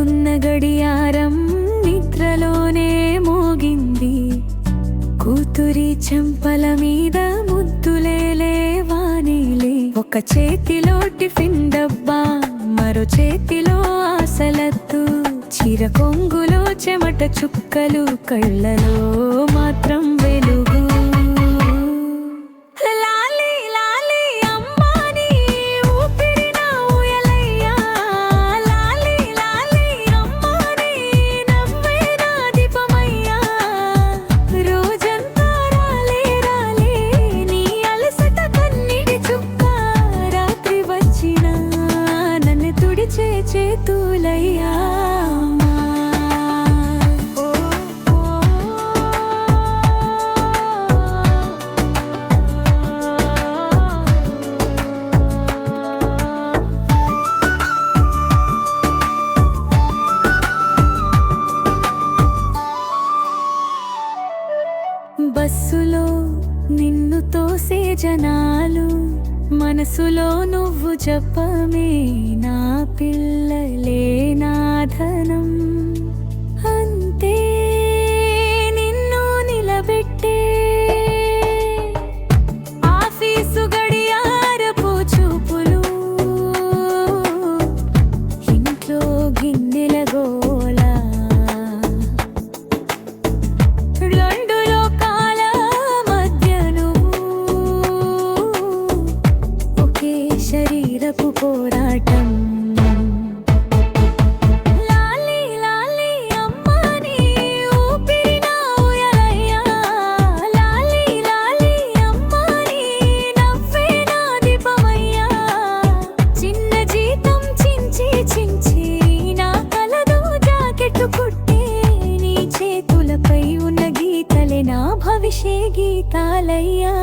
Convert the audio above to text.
ఉన్న గడియారం నిద్రలోనే మోగింది. కూతురి చెంపల మీద ముద్దులేలే వానేలే. ఒక చేతిలో టిఫిన్ డబ్బా, మరో చేతిలో ఆశలద్దు. చీర కొంగులో చెమట చుక్కలు, కళ్ళలో మాత్రం వెలుగు. చేతులయ్యా బస్సులో నిన్ను తోసే జనాలు, మనసులో నువ్వు జపమే. నా పిల్లలే నా ధనం, అంతే నిన్ను నిలబెట్టే. ఆఫీసు గడియారపు చూపులు, ఇంట్లో గిన్నెల గోల. రెండు లోకాల మధ్యను ఒకే శరీరపు పోరాటం. లాలి లాలి అమ్మని ఊపిరి నా ఊయలయ్యా. లాలి లాలి అమ్మని నవ్వే నా దీపమయ్యా. చిన్న జీతం చించి చించి నా కలదు జాకెట్ కుట్టే. నీ చేతులపై ఉన్న గీతలే నా భవిష్య గీతాలయ్యా.